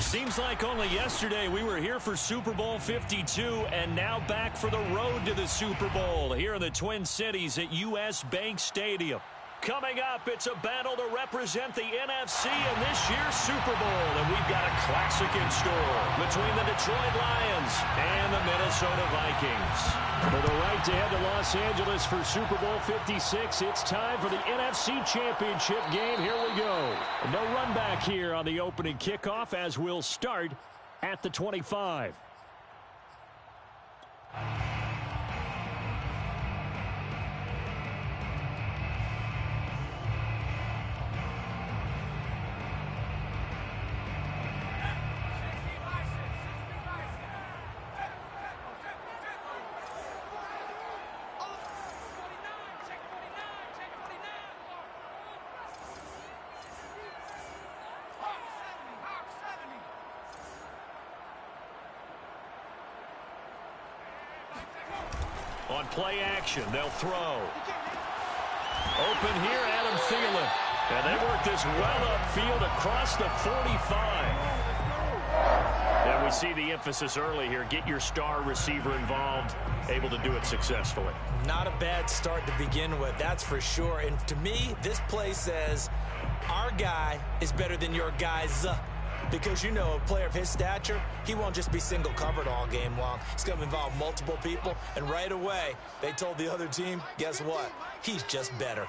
Seems like only yesterday we were here for Super Bowl 52 and now back for the road to the Super Bowl here in the Twin Cities at U.S. Bank Stadium. Coming up, it's a battle to represent the NFC in this year's Super Bowl, and we've got a classic in store between the Detroit Lions and the Minnesota Vikings. For the right to head to Los Angeles for Super Bowl 56, it's time for the NFC Championship game. Here we go. No run back here on the opening kickoff as we'll start at the 25. On play action, they'll throw. Open here, Adam Thielen. And they work this well upfield across the 45. And we see the emphasis early here. Get your star receiver involved, able to do it successfully. Not a bad start to begin with, that's for sure. And to me, this play says our guy is better than your guys. Because, you know, a player of his stature, he won't just be single covered all game long. It's going to involve multiple people. And right away, they told the other team, guess what? He's just better.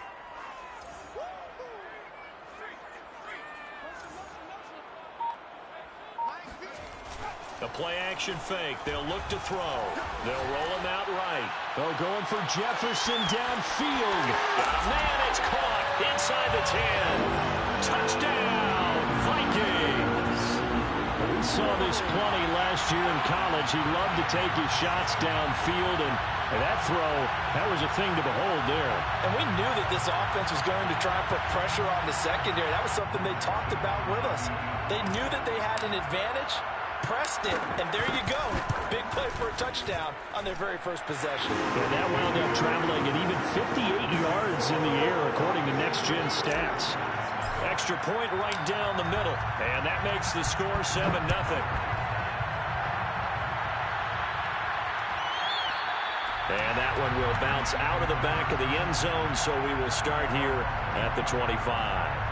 The play action fake. They'll look to throw. They'll roll him out right. They're going for Jefferson downfield. Man, it's caught inside the 10. Touchdown, Vikings. We saw this plenty last year in college. He loved to take his shots downfield, and that throw, that was a thing to behold there. And we knew that this offense was going to try and put pressure on the secondary. That was something they talked about with us. They knew that they had an advantage, pressed it, and there you go. Big play for a touchdown on their very first possession. And that wound up traveling at even 58 yards in the air, according to Next Gen Stats. Extra point right down the middle, and that makes the score 7-0. And that one will bounce out of the back of the end zone, so we will start here at the 25.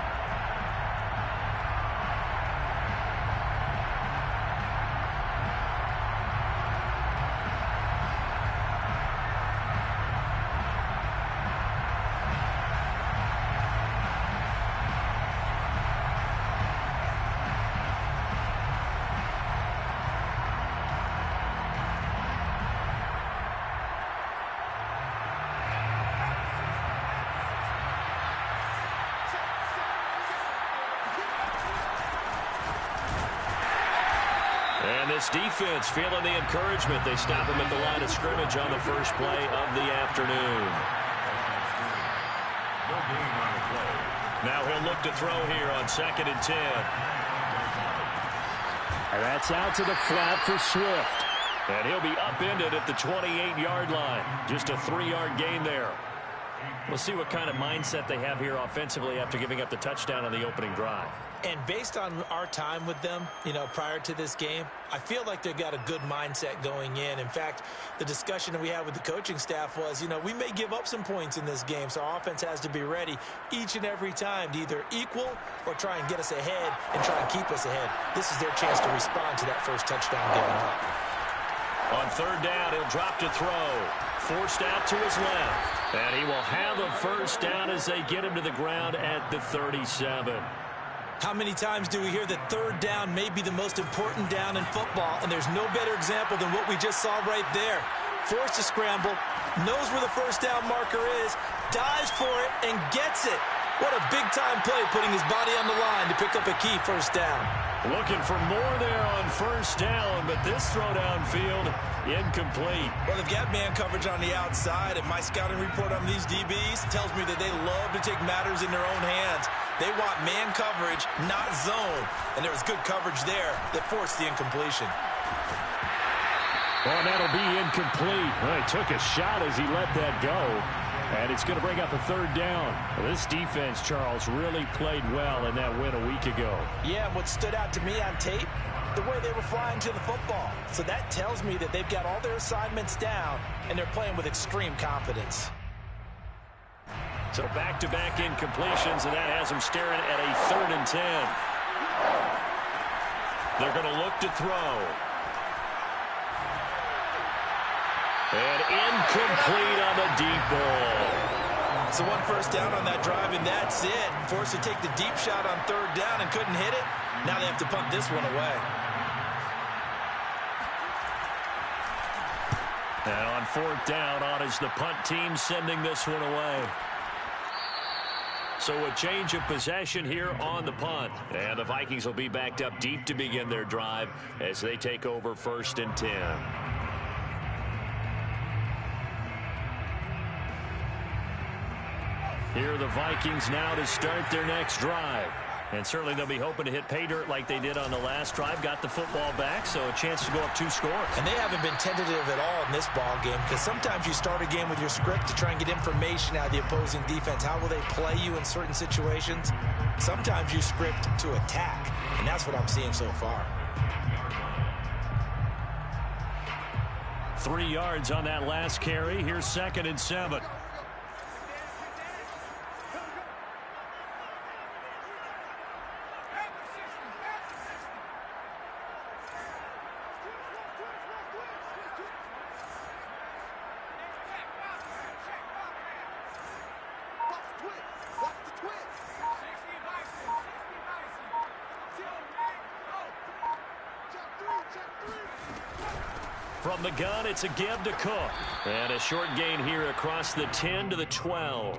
And this defense feeling the encouragement. They stop him at the line of scrimmage on the first play of the afternoon. Now he'll look to throw here on 2nd and 10. And that's out to the flat for Swift. And he'll be upended at the 28-yard line. Just a 3-yard gain there. We'll see what kind of mindset they have here offensively after giving up the touchdown on the opening drive. And based on our time with them, you know, prior to this game, I feel like they've got a good mindset going in. In fact, the discussion that we had with the coaching staff was, you know, we may give up some points in this game, so our offense has to be ready each and every time to either equal or try and get us ahead and try and keep us ahead. This is their chance to respond to that first touchdown given up. On 3rd down, he'll drop to throw. Forced out to his left. And he will have a first down as they get him to the ground at the 37. How many times do we hear that 3rd down may be the most important down in football, and there's no better example than what we just saw right there. Forced to scramble, knows where the first down marker is, dives for it, and gets it. What a big-time play, putting his body on the line to pick up a key first down. Looking for more there on first down, but this throw downfield, incomplete. Well, they've got man coverage on the outside, and my scouting report on these DBs tells me that they love to take matters in their own hands. They want man coverage, not zone. And there was good coverage there that forced the incompletion. Well, that'll be incomplete. Well, he took a shot as he let that go. And it's going to bring up a 3rd down. Well, this defense, Charles, really played well in that win a week ago. Yeah, what stood out to me on tape, the way they were flying to the football. So that tells me that they've got all their assignments down, and they're playing with extreme confidence. So back-to-back incompletions, and that has them staring at a 3rd and 10. They're going to look to throw. And incomplete on the deep ball. So 1 first down on that drive, and that's it. Forced to take the deep shot on 3rd down and couldn't hit it. Now they have to punt this one away. And on 4th down, on is the punt team sending this one away. So a change of possession here on the punt. And the Vikings will be backed up deep to begin their drive as they take over 1st and 10. Here are the Vikings now to start their next drive. And certainly they'll be hoping to hit pay dirt like they did on the last drive. Got the football back, so a chance to go up 2 scores. And they haven't been tentative at all in this ball game, because sometimes you start a game with your script to try and get information out of the opposing defense. How will they play you in certain situations? Sometimes you script to attack, and that's what I'm seeing so far. 3 yards on that last carry. Here's 2nd and 7. From the gun, it's a give to Cook. And a short gain here across the 10 to the 12.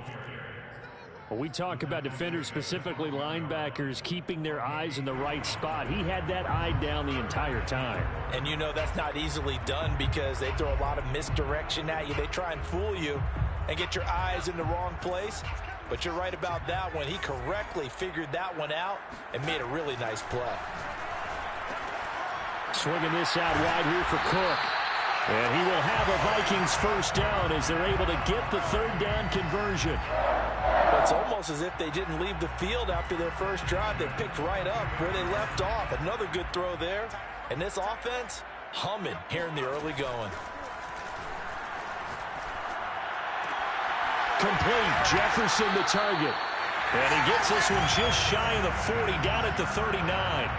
When we talk about defenders, specifically linebackers, keeping their eyes in the right spot, he had that eye down the entire time. And you know that's not easily done because they throw a lot of misdirection at you. They try and fool you and get your eyes in the wrong place. But you're right about that one. He correctly figured that one out and made a really nice play. Swinging this out wide here for Cook. And he will have a Vikings 1st down as they're able to get the 3rd down conversion. It's almost as if they didn't leave the field after their first drive. They picked right up where they left off. Another good throw there. And this offense, humming here in the early going. Complete. Jefferson the target. And he gets this one just shy of the 40, down at the 39.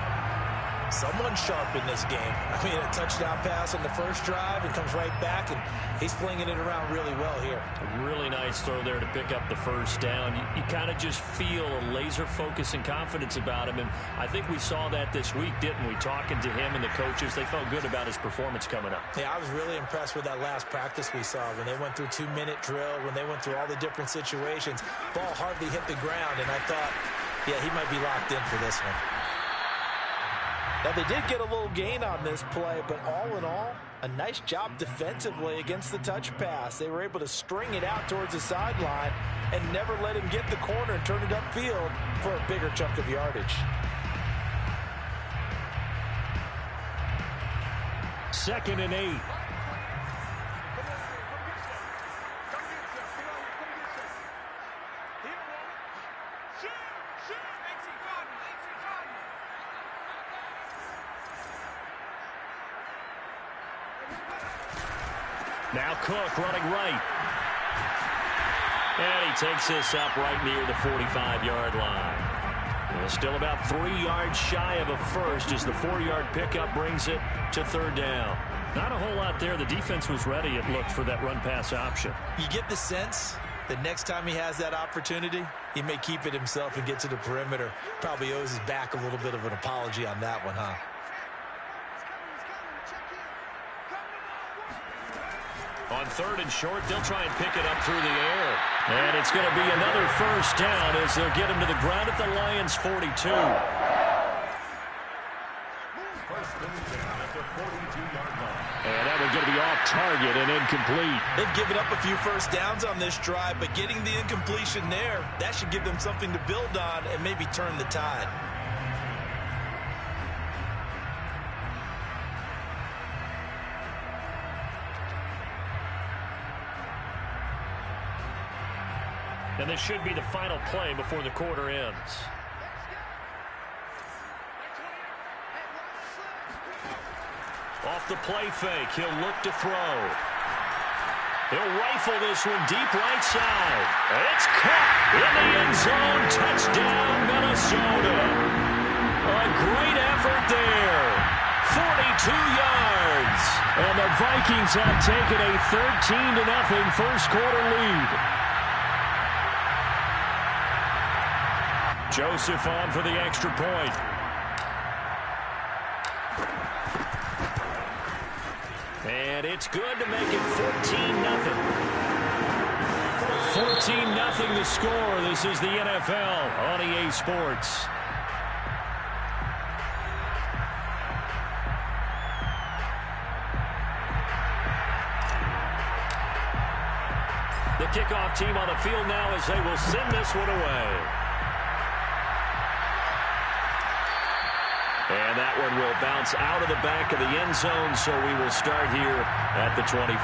Someone sharp in this game. I mean, a touchdown pass on the first drive and comes right back, and he's flinging it around really well here. A really nice throw there to pick up the 1st down. You kind of just feel a laser focus and confidence about him, and I think we saw that this week, didn't we? Talking to him and the coaches, they felt good about his performance coming up. Yeah, I was really impressed with that last practice we saw when they went through 2-minute drill, when they went through all the different situations. Ball hardly hit the ground, and I thought, yeah, he might be locked in for this one. Now, they did get a little gain on this play, but all in all, a nice job defensively against the touch pass. They were able to string it out towards the sideline and never let him get the corner and turn it upfield for a bigger chunk of yardage. 2nd and 8. Now Cook running right. And he takes this up right near the 45-yard line. Still about 3 yards shy of a first as the 4-yard pickup brings it to 3rd down. Not a whole lot there. The defense was ready, it looked, for that run-pass option. You get the sense that next time he has that opportunity, he may keep it himself and get to the perimeter. Probably owes his back a little bit of an apology on that one, huh? On 3rd and short, they'll try and pick it up through the air. And it's going to be another 1st down as they'll get him to the ground at the Lions' 42. And that one's going to be off target and incomplete. They've given up a few 1st downs on this drive, but getting the incompletion there, that should give them something to build on and maybe turn the tide. And this should be the final play before the quarter ends. Off the play fake, he'll look to throw. He'll rifle this one deep right side. It's caught in the end zone. Touchdown, Minnesota. A great effort there. 42 yards. And the Vikings have taken a 13-0 first quarter lead. Joseph on for the extra point. And it's good to make it 14-0. 14-0 the score. This is the NFL on EA Sports. The kickoff team on the field now as they will send this one away. And that one will bounce out of the back of the end zone, so we will start here at the 25.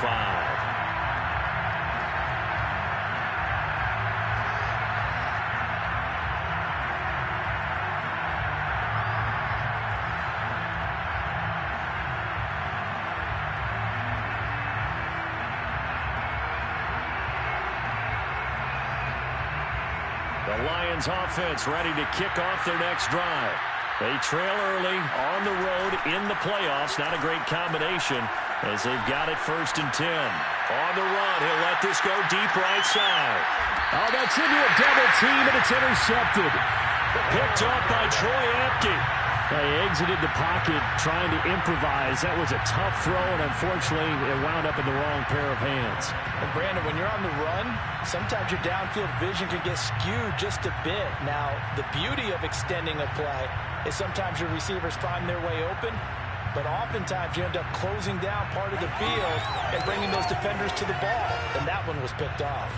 The Lions offense ready to kick off their next drive. They trail early on the road in the playoffs. Not a great combination as they've got it 1st and 10. On the run, he'll let this go deep right side. Oh, that's into a double team, and it's intercepted. Picked up by Troy Apke. They exited the pocket trying to improvise. That was a tough throw, and unfortunately, it wound up in the wrong pair of hands. And Brandon, when you're on the run, sometimes your downfield vision can get skewed just a bit. Now, the beauty of extending a play is sometimes your receivers find their way open, but oftentimes you end up closing down part of the field and bringing those defenders to the ball, and that one was picked off.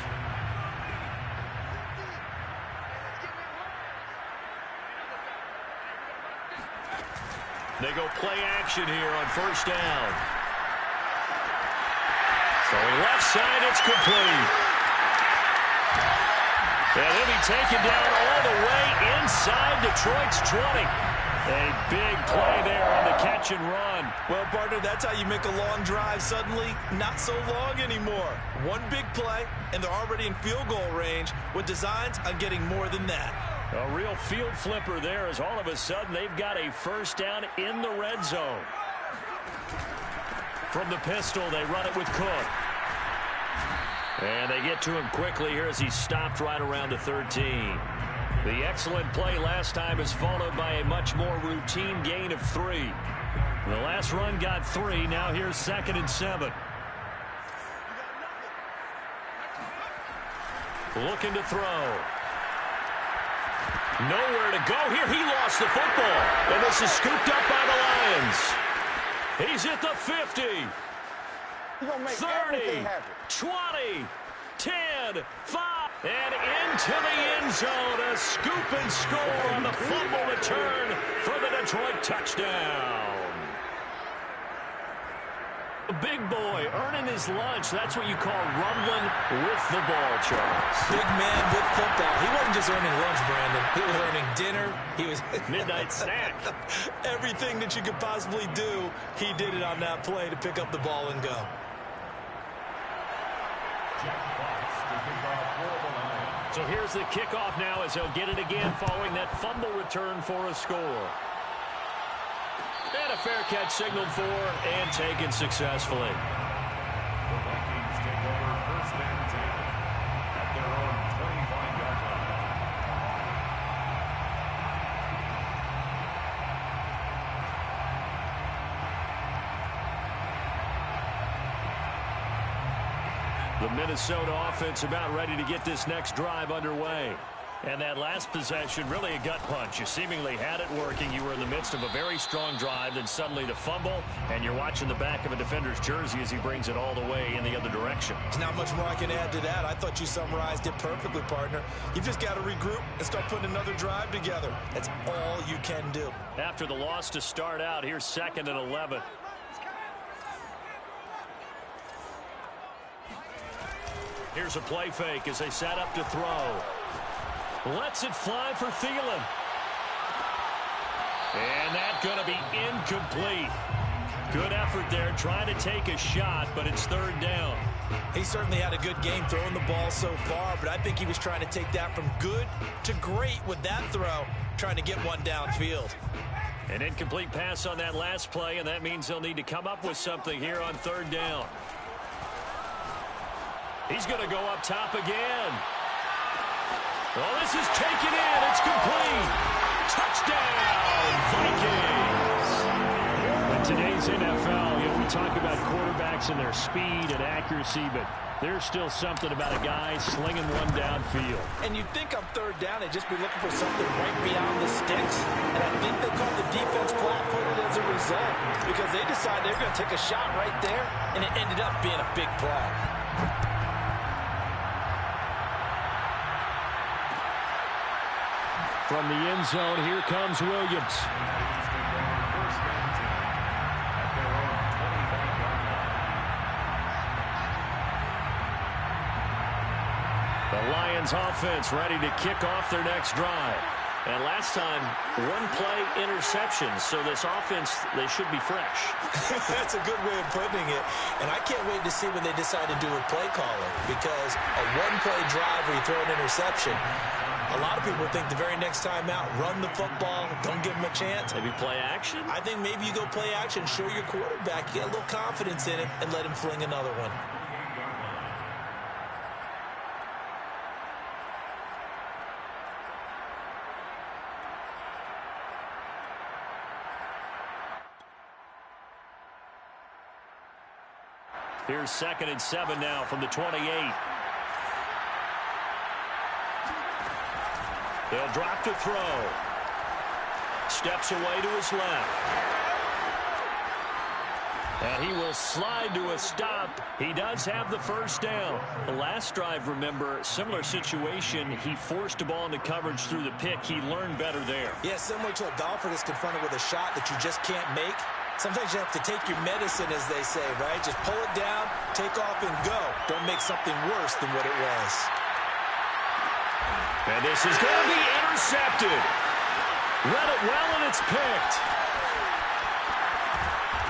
They go play action here on 1st down. Throwing left side, it's complete. And he'll be taken down all the way inside Detroit's 20. A big play there on the catch and run. Well, partner, that's how you make a long drive suddenly not so long anymore. One big play, and they're already in field goal range with designs on getting more than that. A real field flipper there as all of a sudden they've got a 1st down in the red zone. From the pistol, they run it with Cook. And they get to him quickly here as he's stopped right around the 13. The excellent play last time is followed by a much more routine gain of 3. The last run got 3. Now here's 2nd and 7. Looking to throw. Nowhere to go here. He lost the football. And this is scooped up by the Lions. He's at the 50. 30, 20, 10, 5, and into the end zone. A scoop and score on the fumble return for the Detroit touchdown. A big boy earning his lunch. That's what you call rumbling with the ball, Charles. Big man with football. He wasn't just earning lunch, Brandon. He was earning dinner. He was midnight snack. Everything that you could possibly do, he did it on that play to pick up the ball and go. So here's the kickoff now as they'll get it again following that fumble return for a score. And a fair catch signaled for and taken successfully. The Vikings take over 1st and 10 at their own 25-yard line. The Minnesota offense about ready to get this next drive underway. And that last possession, really a gut punch. You seemingly had it working. You were in the midst of a very strong drive, then suddenly the fumble, and you're watching the back of a defender's jersey as he brings it all the way in the other direction. There's not much more I can add to that. I thought you summarized it perfectly, partner. You've just got to regroup and start putting another drive together. That's all you can do. After the loss to start out, here's 2nd and 11. Here's a play fake as they set up to throw. Lets it fly for Thielen. And that's going to be incomplete. Good effort there, trying to take a shot, but it's third down. He certainly had a good game throwing the ball so far, but I think he was trying to take that from good to great with that throw, trying to get one downfield. An incomplete pass on that last play, and that means they'll need to come up with something here on third down. He's going to go up top again. Well, this is taken in. It's complete. Touchdown, Vikings. In today's NFL, we talk about quarterbacks and their speed and accuracy, but there's still something about a guy slinging one downfield. And you'd think on third down, they'd just be looking for something right beyond the sticks. And I think they called the defense flat-footed as a result because they decided they were going to take a shot right there, and it ended up being a big play. From the end zone, here comes Williams. The Lions offense ready to kick off their next drive. And last time, one-play interception, so this offense, they should be fresh. That's a good way of putting it. And I can't wait to see when they decide to do a play calling, because a one-play drive where you throw an interception, a lot of people think the very next time out, run the football, don't give them a chance. Maybe play action? I think maybe you go play action, show your quarterback, get a little confidence in him, and let him fling another one. Here's 2nd and 7 now from the 28. They'll drop to throw. Steps away to his left. And he will slide to a stop. He does have the first down. The last drive, remember, similar situation. He forced a ball into coverage through the pick. He learned better there. Yeah, similar to a golfer that's confronted with a shot that you just can't make. Sometimes you have to take your medicine, as they say, right? Just pull it down, take off, and go. Don't make something worse than what it was. And this is going to be intercepted. Read it well, and it's picked.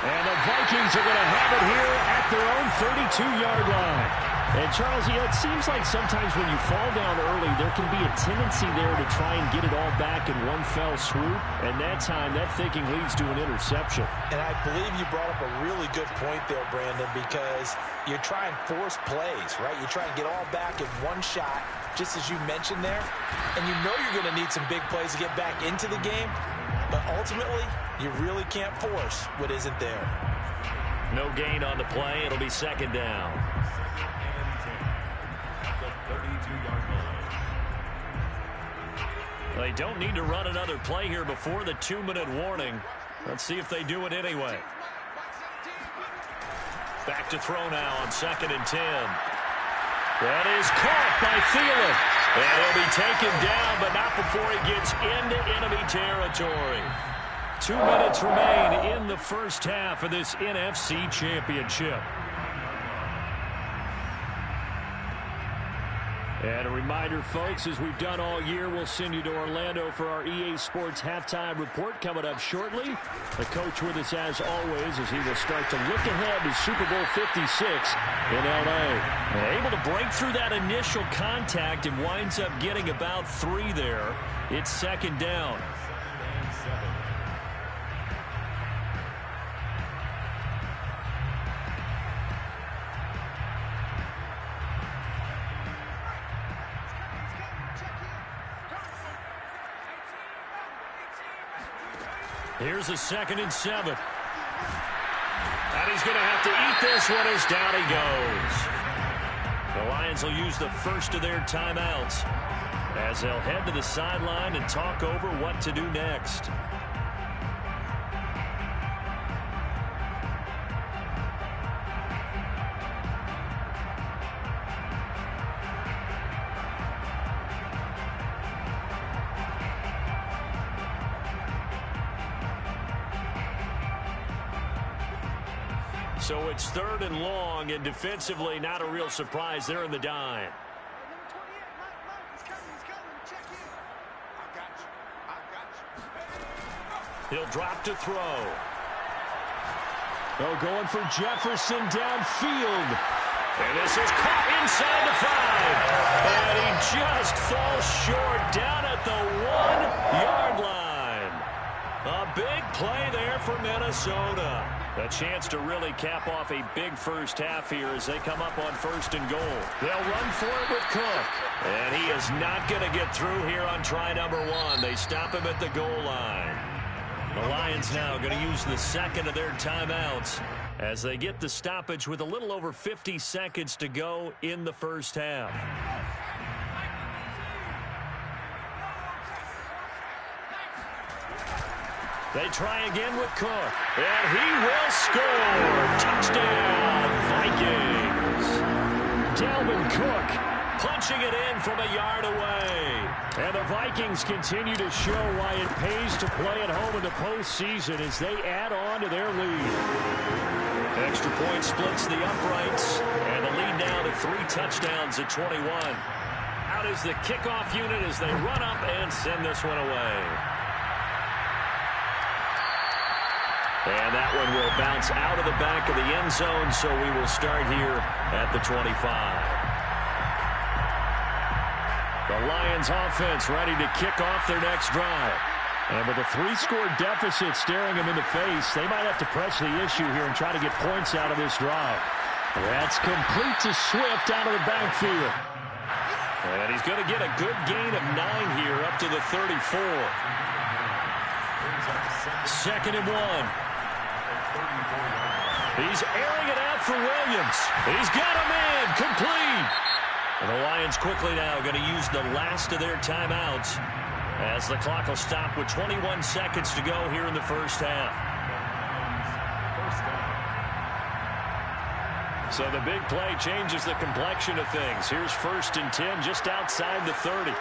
And the Vikings are going to have it here at their own 32-yard line. And, Charles, it seems like sometimes when you fall down early, there can be a tendency there to try and get it all back in one fell swoop. And that time, that thinking leads to an interception. And I believe you brought up a really good point there, Brandon, because you try and force plays, right? You try and get all back in one shot, just as you mentioned there. And you know you're going to need some big plays to get back into the game. But ultimately, you really can't force what isn't there. No gain on the play. It'll be 2nd down. They don't need to run another play here before the 2-minute warning. Let's see if they do it anyway. Back to throw now on 2nd and 10. That is caught by Thielen. And he'll be taken down, but not before he gets into enemy territory. 2 minutes remain in the first half of this NFC Championship. And a reminder, folks, as we've done all year, we'll send you to Orlando for our EA Sports Halftime Report coming up shortly. The coach with us, as always, as he will start to look ahead to Super Bowl 56 in L.A. Able to break through that initial contact and winds up getting about 3 there. It's 2nd down. Here's a 2nd and 7. And he's going to have to eat this one as down he goes. The Lions will use the first of their timeouts as they'll head to the sideline and talk over what to do next. So it's 3rd and long, and defensively not a real surprise. They're in the dime. He'll drop to throw. Oh, going for Jefferson downfield. And this is caught inside the 5. And he just falls short down at the 1-yard line. A big play there for Minnesota. A chance to really cap off a big first half here as they come up on 1st and goal. They'll run for it with Cook. And he is not going to get through here on try number 1. They stop him at the goal line. The Lions now going to use the second of their timeouts as they get the stoppage with a little over 50 seconds to go in the first half. They try again with Cook, and he will score. Touchdown, Vikings. Dalvin Cook punching it in from a yard away. And the Vikings continue to show why it pays to play at home in the postseason as they add on to their lead. Extra point splits the uprights, and the lead now to 3 touchdowns at 21. Out is the kickoff unit as they run up and send this one away. And that one will bounce out of the back of the end zone, so we will start here at the 25. The Lions offense ready to kick off their next drive. And with a 3-score deficit staring them in the face, they might have to press the issue here and try to get points out of this drive. That's complete to Swift out of the backfield. And he's going to get a good gain of 9 here up to the 34. 2nd and 1. He's airing it out for Williams. He's got a man complete. And the Lions quickly now going to use the last of their timeouts as the clock will stop with 21 seconds to go here in the first half. So the big play changes the complexion of things. Here's 1st and 10 just outside the 30.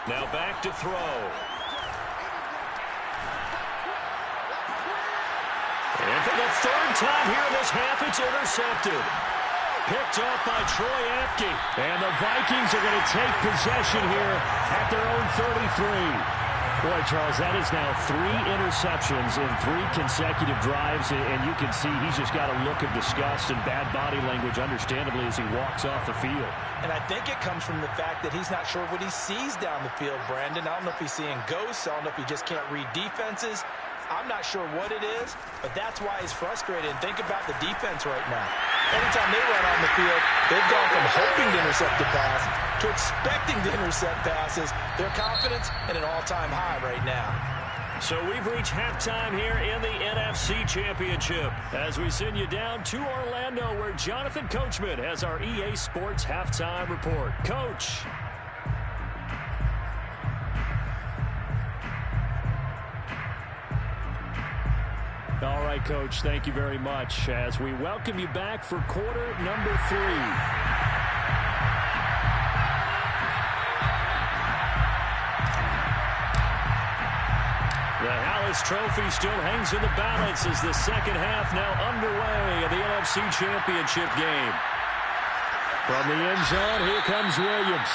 Now back to throw. And for the 3rd time here this half, it's intercepted. Picked off by Troy Apke. And the Vikings are going to take possession here at their own 33. Boy, Charles, that is now 3 interceptions in 3 consecutive drives, and you can see he's just got a look of disgust and bad body language, understandably, as he walks off the field. And I think it comes from the fact that he's not sure what he sees down the field, Brandon. I don't know if he's seeing ghosts. I don't know if he just can't read defenses. I'm not sure what it is, but that's why he's frustrated. And think about the defense right now. Anytime they run on the field, they've gone from hoping to intercept the pass to expecting to intercept passes. Their confidence at an all-time high right now. So we've reached halftime here in the NFC Championship as we send you down to Orlando where Jonathan Coachman has our EA Sports Halftime Report. Coach. All right, Coach, thank you very much as we welcome you back for quarter number 3. The Hallis Trophy still hangs in the balance as the second half now underway of the NFC Championship game. From the end zone, here comes Williams.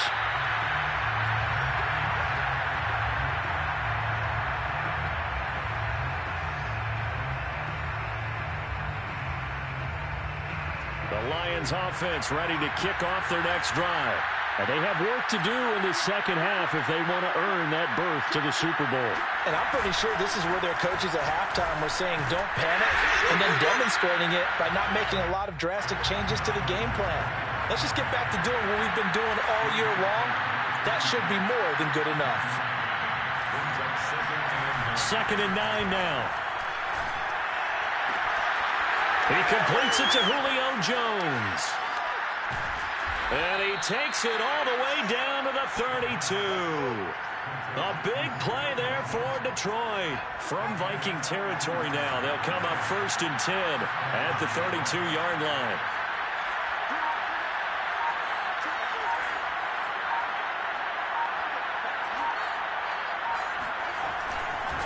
The Lions offense ready to kick off their next drive. And they have work to do in the second half if they want to earn that berth to the Super Bowl. And I'm pretty sure this is where their coaches at halftime were saying don't panic and then demonstrating it by not making a lot of drastic changes to the game plan. Let's just get back to doing what we've been doing all year long. That should be more than good enough. 2nd and 9 now. He completes it to Julio Jones. And he takes it all the way down to the 32. A big play there for Detroit. From Viking territory now, they'll come up 1st and 10 at the 32-yard line.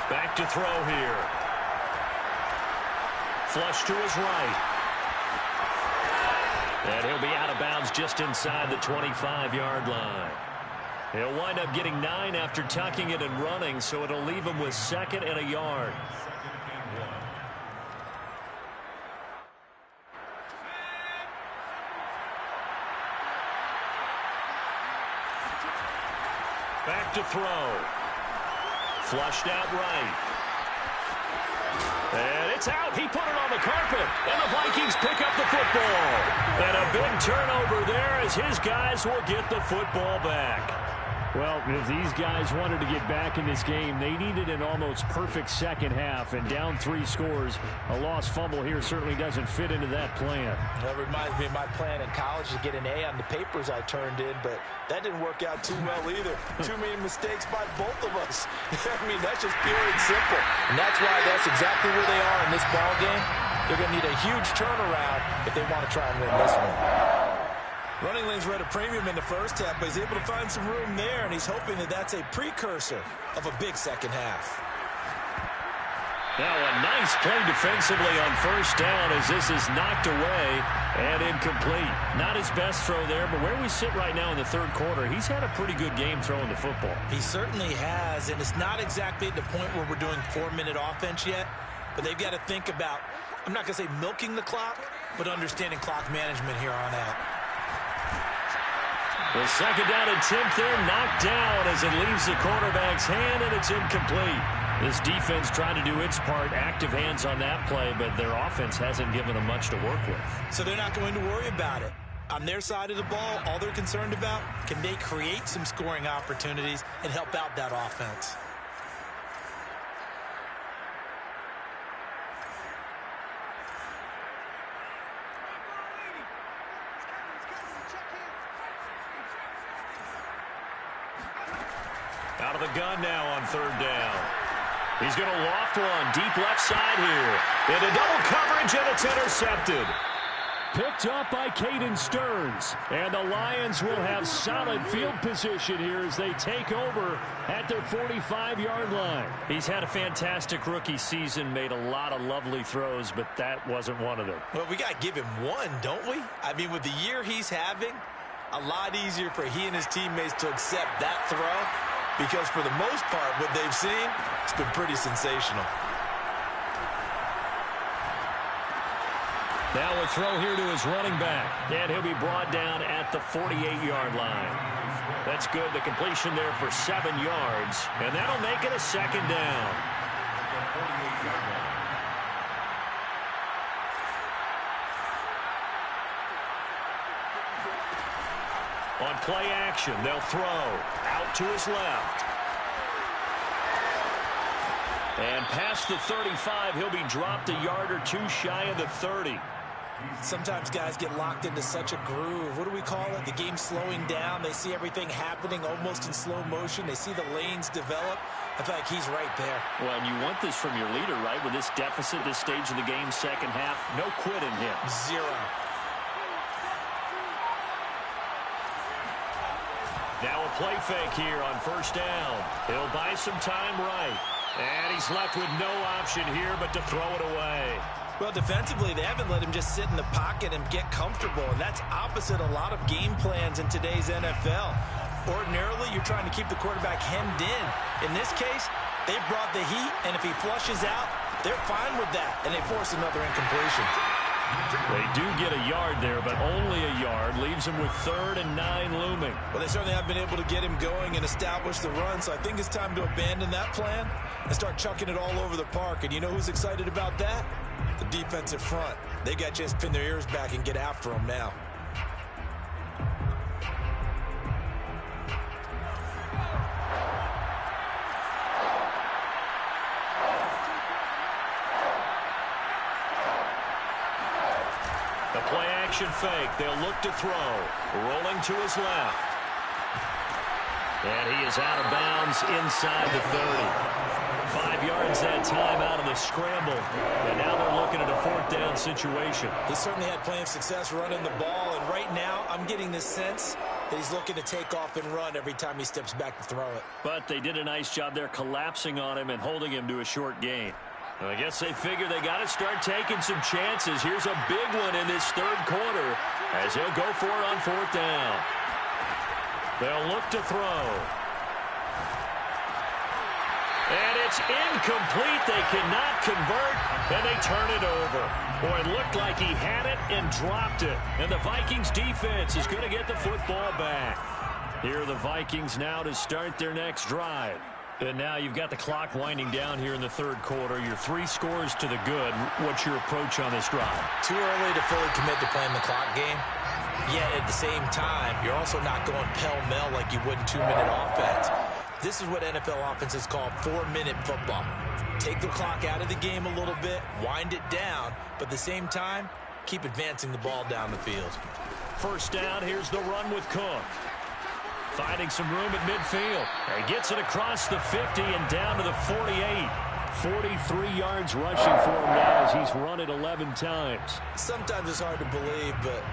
Back to throw here. Flush to his right. And he'll be out of bounds just inside the 25-yard line. He'll wind up getting 9 after tucking it and running, so it'll leave him with 2nd and a yard. Back to throw. Flushed out right. And it's out. He put it on the carpet. And the Vikings pick up the football. And a big turnover there as his guys will get the football back. Well, if these guys wanted to get back in this game, they needed an almost perfect second half. And down 3 scores, a lost fumble here certainly doesn't fit into that plan. That reminds me of my plan in college to get an A on the papers I turned in, but that didn't work out too well either. Too many mistakes by both of us. I mean, that's just pure and simple. And that's why that's exactly where they are in this ball game. They're going to need a huge turnaround if they want to try and win this one. Running lanes were at a premium in the first half, but he's able to find some room there, and he's hoping that that's a precursor of a big second half. Now a nice play defensively on first down as this is knocked away and incomplete. Not his best throw there, but where we sit right now in the third quarter, he's had a pretty good game throwing the football. He certainly has, and it's not exactly at the point where we're doing 4-minute offense yet, but they've got to think about, I'm not going to say milking the clock, but understanding clock management here on out. The second down attempt there knocked down as it leaves the quarterback's hand, and it's incomplete. This defense trying to do its part, active hands on that play, but their offense hasn't given them much to work with. So they're not going to worry about it. On their side of the ball, all they're concerned about, can they create some scoring opportunities and help out that offense? Out of the gun now on third down. He's going to loft one deep left side here. Into double coverage, and it's intercepted. Picked up by Caden Stearns. And the Lions will have solid field position here as they take over at their 45-yard line. He's had a fantastic rookie season, made a lot of lovely throws, but that wasn't one of them. Well, we got to give him one, don't we? I mean, with the year he's having, a lot easier for he and his teammates to accept that throw. Because for the most part, what they've seen, it's been pretty sensational. Now a throw here to his running back. And he'll be brought down at the 48-yard line. That's good. The completion there for 7 yards. And that'll make it a second down. On play action, they'll throw out to his left. And past the 35, he'll be dropped a yard or two shy of the 30. Sometimes guys get locked into such a groove. What do we call it? The game's slowing down. They see everything happening almost in slow motion. They see the lanes develop. I feel like he's right there. Well, and you want this from your leader, right? With this deficit, this stage of the game, second half, no quit in him. Zero. Now a play fake here on first down. He'll buy some time right. And he's left with no option here but to throw it away. Well, defensively, they haven't let him just sit in the pocket and get comfortable. And that's opposite a lot of game plans in today's NFL. Ordinarily, you're trying to keep the quarterback hemmed in. In this case, they brought the heat, and if he flushes out, they're fine with that. And they force another incompletion. They do get a yard there, but only a yard. Leaves him with 3rd and 9 looming. Well, they certainly have been able to get him going and establish the run, so I think it's time to abandon that plan and start chucking it all over the park. And you know who's excited about that? The defensive front. They got to just pin their ears back and get after him now. Play action fake. They'll look to throw. Rolling to his left. And he is out of bounds inside the 30. 5 yards that time out of the scramble. And now they're looking at a 4th down situation. He certainly had plenty of success running the ball. And right now, I'm getting this sense that he's looking to take off and run every time he steps back to throw it. But they did a nice job there collapsing on him and holding him to a short gain. I guess they figure they got to start taking some chances. Here's a big one in this third quarter as he'll go for it on 4th down. They'll look to throw. And it's incomplete. They cannot convert, and they turn it over. Boy, it looked like he had it and dropped it. And the Vikings defense is going to get the football back. Here are the Vikings now to start their next drive. And now you've got the clock winding down here in the 3rd quarter. You're 3 scores to the good. What's your approach on this drive? Too early to fully commit to playing the clock game. Yet at the same time, you're also not going pell-mell like you would in 2-minute offense. This is what NFL offenses call 4-minute football. Take the clock out of the game a little bit, wind it down, but at the same time, keep advancing the ball down the field. 1st down, here's the run with Cook. Finding some room at midfield. He gets it across the 50 and down to the 48. 43 yards rushing for him now as he's run it 11 times. Sometimes it's hard to believe, but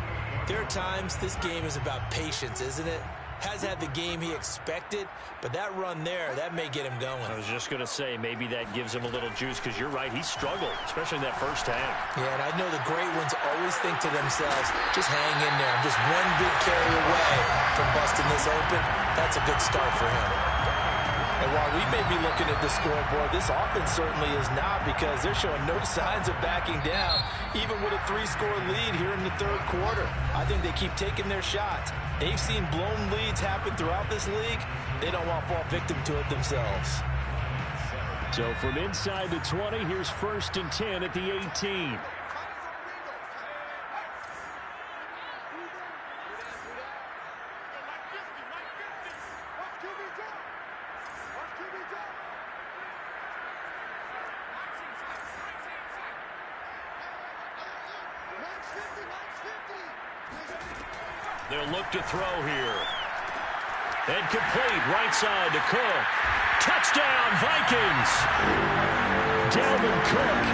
there are times this game is about patience, isn't it? Has had the game he expected, but that run there, that may get him going. I was just going to say, maybe that gives him a little juice, because you're right, he struggled, especially in that 1st half. Yeah, and I know the great ones always think to themselves, just hang in there. I'm just one big carry away from busting this open. That's a good start for him. And while we may be looking at the scoreboard, this offense certainly is not, because they're showing no signs of backing down, even with a 3-score lead here in the 3rd quarter. I think they keep taking their shots. They've seen blown leads happen throughout this league. They don't want to fall victim to it themselves. So from inside the 20, here's 1st and 10 at the 18. They'll look to throw here. And complete right side to Cook. Touchdown, Vikings! Dalvin Cook.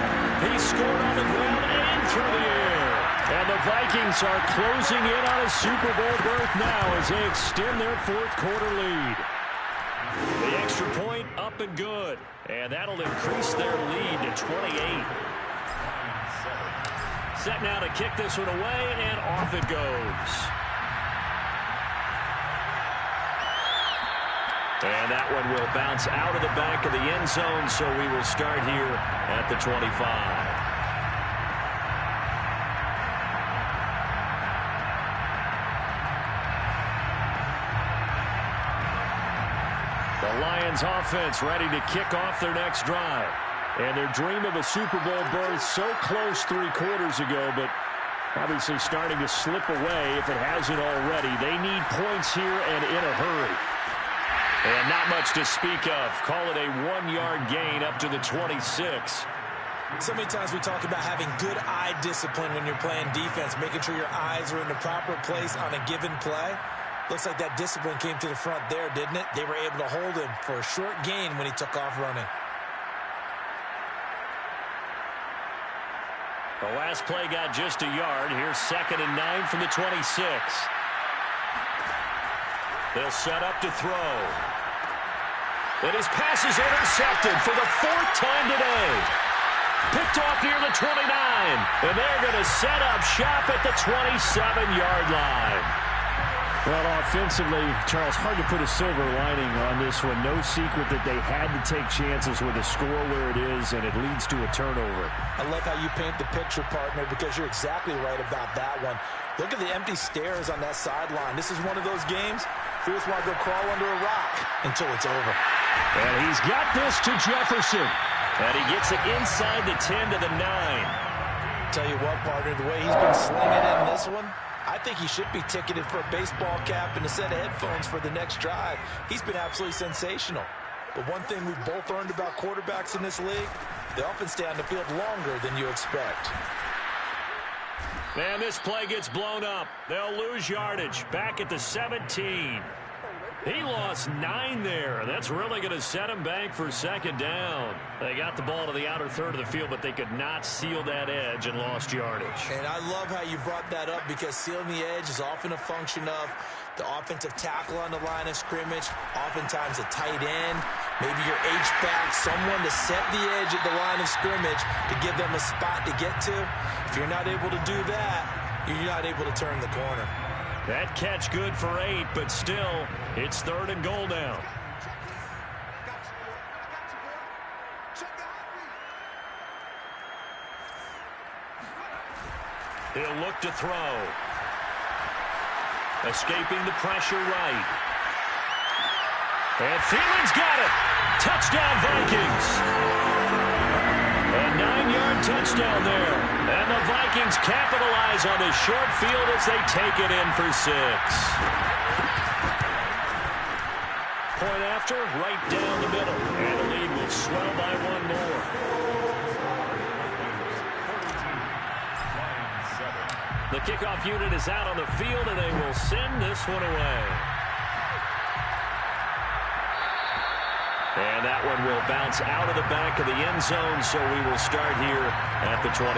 He scored on the ground and through the air. And the Vikings are closing in on a Super Bowl berth now as they extend their 4th quarter lead. The extra point up and good. And that'll increase their lead to 28. Set now to kick this one away, and off it goes. And that one will bounce out of the back of the end zone, so we will start here at the 25. The Lions offense ready to kick off their next drive. And their dream of a Super Bowl berth so close 3 quarters ago, but obviously starting to slip away if it hasn't already. They need points here and in a hurry. And not much to speak of. Call it a 1-yard gain up to the 26. So many times we talk about having good eye discipline when you're playing defense, making sure your eyes are in the proper place on a given play. Looks like that discipline came to the front there, didn't it? They were able to hold him for a short gain when he took off running. The last play got just a yard. Here's 2nd and 9 from the 26. They'll set up to throw. And his pass is intercepted for the 4th time today. Picked off near the 29. And they're going to set up shop at the 27-yard line. Well, offensively, Charles, hard to put a silver lining on this one. No secret that they had to take chances with a score where it is, and it leads to a turnover. I love how you paint the picture, partner, because you're exactly right about that one. Look at the empty stares on that sideline. This is one of those games you just want to go crawl under a rock until it's over. And he's got this to Jefferson. And he gets it inside the 10 to the 9. Tell you what, partner, the way he's been slinging in this one, I think he should be ticketed for a baseball cap and a set of headphones for the next drive. He's been absolutely sensational. But one thing we've both learned about quarterbacks in this league, they often stay on the field longer than you expect. And this play gets blown up. They'll lose yardage. Back at the 17. He lost 9 there. That's really going to set him back for 2nd down. They got the ball to the outer third of the field, but they could not seal that edge and lost yardage. And I love how you brought that up, because sealing the edge is often a function of the offensive tackle on the line of scrimmage, oftentimes a tight end, maybe your H-back, someone to set the edge at the line of scrimmage to give them a spot to get to. If you're not able to do that, you're not able to turn the corner. That catch good for 8, but still, it's 3rd and goal now. He'll look to throw. Escaping the pressure right. And Thielens got it. Touchdown, Vikings. A 9-yard touchdown there. And the Vikings capitalize on this short field as they take it in for 6. Point after, right down the middle. And the lead will swell by 1 more. The kickoff unit is out on the field, and they will send this one away. And that one will bounce out of the back of the end zone, so we will start here at the 25.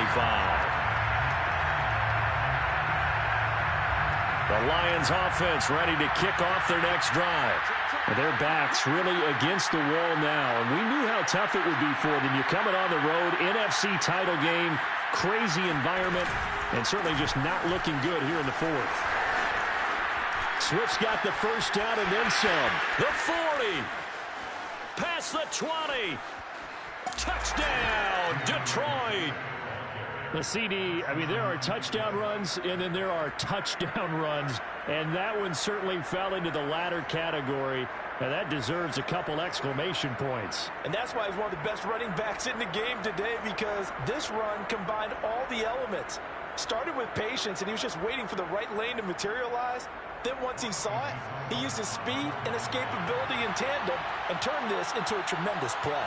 The Lions offense ready to kick off their next drive. And their backs really against the wall now, and we knew how tough it would be for them. You're coming on the road, NFC title game, crazy environment, and certainly just not looking good here in the 4th. Swift's got the first down and then some. The 40. Past the 20. Touchdown, Detroit. The CD, I mean, there are touchdown runs, and then there are touchdown runs. And that one certainly fell into the latter category. And that deserves a couple exclamation points. And that's why he's one of the best running backs in the game today, because this run combined all the elements. Started with patience, and he was just waiting for the right lane to materialize. Then once he saw it, he used his speed and escapability in tandem and turned this into a tremendous play.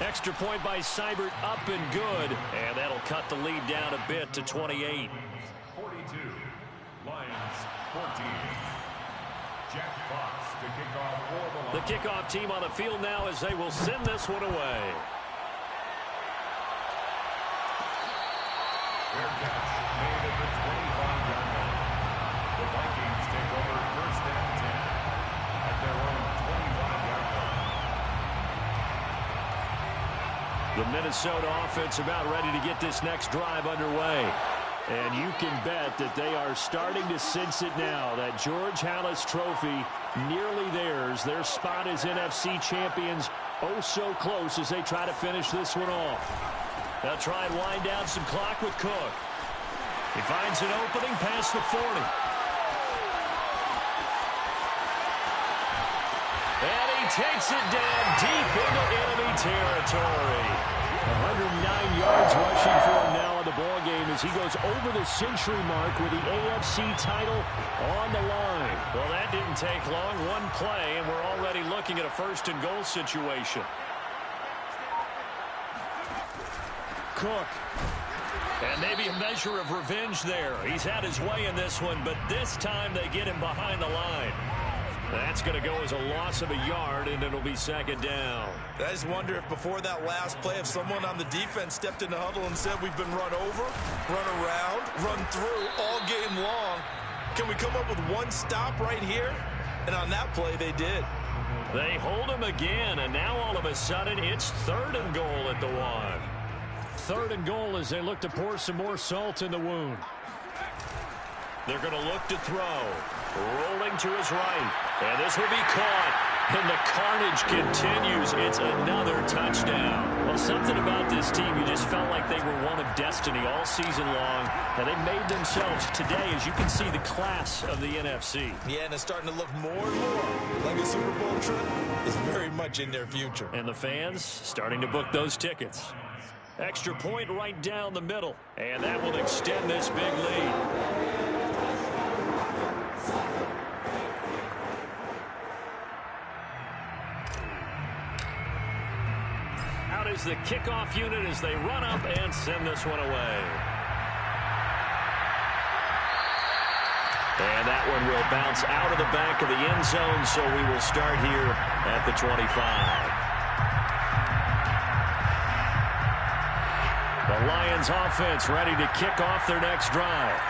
Extra point by Seibert, up and good. And that'll cut the lead down a bit to 28. 42, Lions 14. Jack Fox to kick off for the Lions. The kickoff team on the field now as they will send this one away. Fair catch made at the 25-yard line. The Vikings take over 1st and 10 at their own 25-yard line. The Minnesota offense about ready to get this next drive underway. And you can bet that they are starting to sense it now. That George Halas trophy nearly theirs. Their spot as NFC champions oh so close as they try to finish this one off. They'll try and wind down some clock with Cook. He finds an opening past the 40. And he takes it down deep into enemy territory. 109 yards rushing for him now in the ballgame as he goes over the century mark with the AFC title on the line. Well, that didn't take long. One play, and we're already looking at a 1st and goal situation. Cook. And maybe a measure of revenge there. He's had his way in this one, but this time they get him behind the line. That's going to go as a loss of a yard, and it'll be 2nd down. I just wonder if before that last play, if someone on the defense stepped in the huddle and said, we've been run over, run around, run through all game long. Can we come up with one stop right here? And on that play, they did. They hold him again, and now all of a sudden it's 3rd and goal at the 1. 3rd and goal as they look to pour some more salt in the wound. They're going to look to throw. Rolling to his right. And this will be caught. And the carnage continues. It's another touchdown. Well, something about this team, you just felt like they were one of destiny all season long. And they made themselves today, as you can see, the class of the NFC. Yeah, and it's starting to look more and more like a Super Bowl trip is very much in their future. And the fans starting to book those tickets. Extra point right down the middle. And that will extend this big lead. Out is the kickoff unit as they run up and send this one away. And that one will bounce out of the back of the end zone, so we will start here at the 25. The Lions offense ready to kick off their next drive.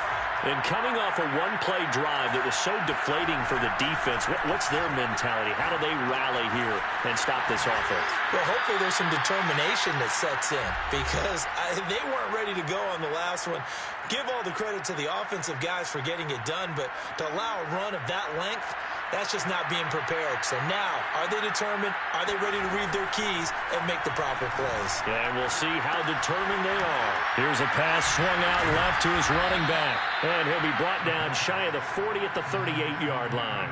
And coming off a one-play drive that was so deflating for the defense, what's their mentality? How do they rally here and stop this offense? Well, hopefully there's some determination that sets in because they weren't ready to go on the last one. Give all the credit to the offensive guys for getting it done, but to allow a run of that length, that's just not being prepared. So now, are they determined? Are they ready to read their keys and make the proper plays? Yeah, and we'll see how determined they are. Here's a pass swung out left to his running back. And he'll be brought down shy of the 40 at the 38-yard line.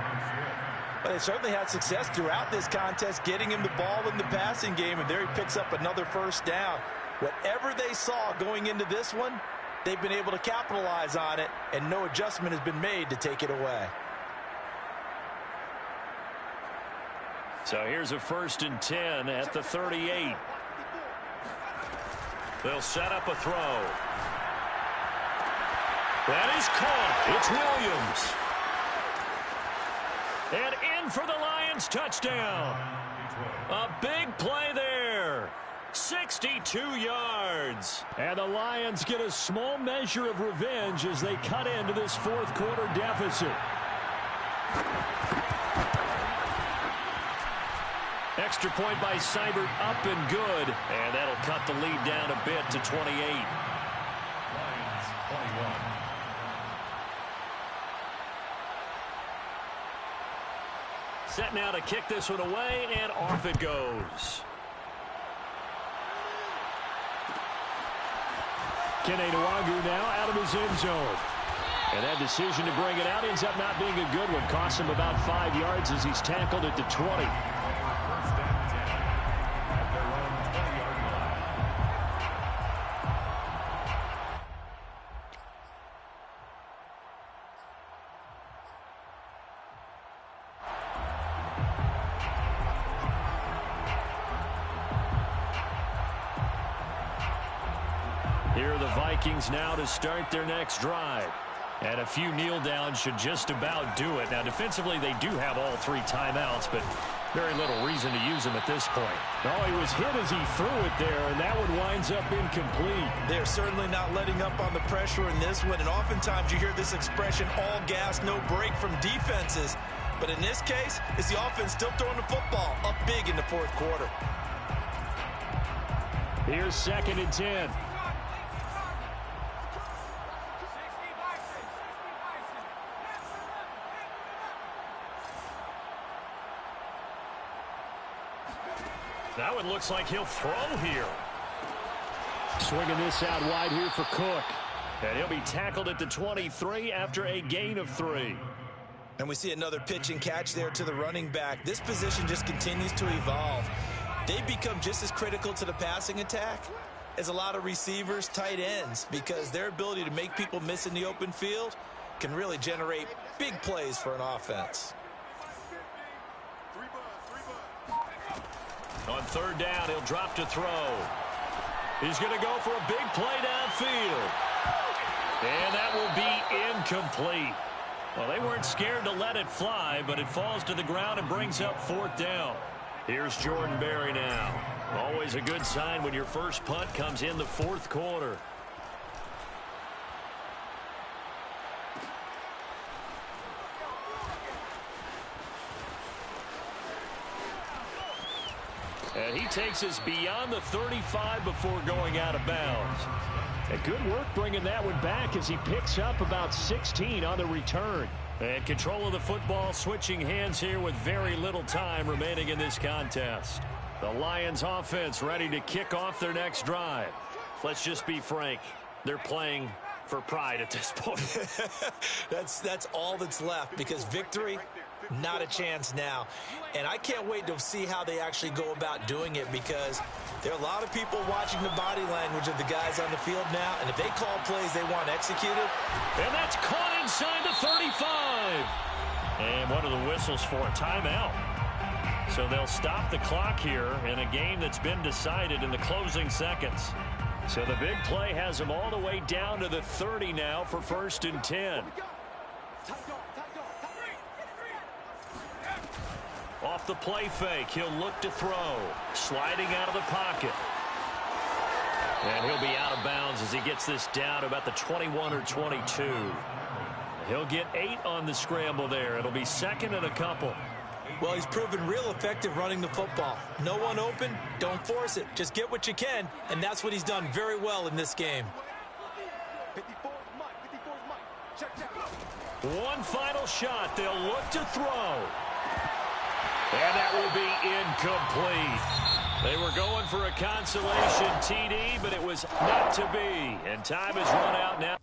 But they certainly had success throughout this contest, getting him the ball in the passing game, and there he picks up another first down. Whatever they saw going into this one, they've been able to capitalize on it, and no adjustment has been made to take it away. So here's a 1st and 10 at the 38. They'll set up a throw. That is caught. It's Williams. And in for the Lions touchdown. A big play there. 62 yards. And the Lions get a small measure of revenge as they cut into this fourth quarter deficit. Extra point by Seibert, up and good. And that'll cut the lead down a bit to 28. Lions 21. Set now to kick this one away, and off it goes. Kene Nwangwu now out of his end zone. And that decision to bring it out ends up not being a good one. Costs him about 5 yards as he's tackled at the 20. First and 10 at their own 20-yard line. Here are the Vikings now to start their next drive. And a few kneel downs should just about do it. Now, defensively, they do have all 3 timeouts, but very little reason to use them at this point. Oh, he was hit as he threw it there, and that one winds up incomplete. They're certainly not letting up on the pressure in this one, and oftentimes you hear this expression, all gas, no break from defenses. But in this case, it's the offense still throwing the football up big in the fourth quarter. Here's 2nd and 10. That one looks like he'll throw here. Swinging this out wide here for Cook. And he'll be tackled at the 23 after a gain of 3. And we see another pitch and catch there to the running back. This position just continues to evolve. They become just as critical to the passing attack as a lot of receivers, tight ends, because their ability to make people miss in the open field can really generate big plays for an offense. On 3rd down, he'll drop to throw. He's going to go for a big play downfield. And that will be incomplete. Well, they weren't scared to let it fly, but it falls to the ground and brings up 4th down. Here's Jordan Berry now. Always a good sign when your first punt comes in the 4th quarter. And he takes us beyond the 35 before going out of bounds. And good work bringing that one back as he picks up about 16 on the return. And control of the football switching hands here with very little time remaining in this contest. The Lions offense ready to kick off their next drive. Let's just be frank. They're playing for pride at this point. That's all that's left, because victory, not a chance now. And I can't wait to see how they actually go about doing it, because there are a lot of people watching the body language of the guys on the field now, and if they call plays they want executed. And that's caught inside the 35. And what are the whistles for? Timeout. So they'll stop the clock here in a game that's been decided in the closing seconds. So the big play has them all the way down to the 30 now for 1st and 10. Off the play fake, he'll look to throw. Sliding out of the pocket. And he'll be out of bounds as he gets this down about the 21 or 22. He'll get 8 on the scramble there. It'll be second and a couple. Well, he's proven real effective running the football. No one open, don't force it. Just get what you can, and that's what he's done very well in this game. One final shot. They'll look to throw. And that will be incomplete. They were going for a consolation TD, but it was not to be. And time has run out now.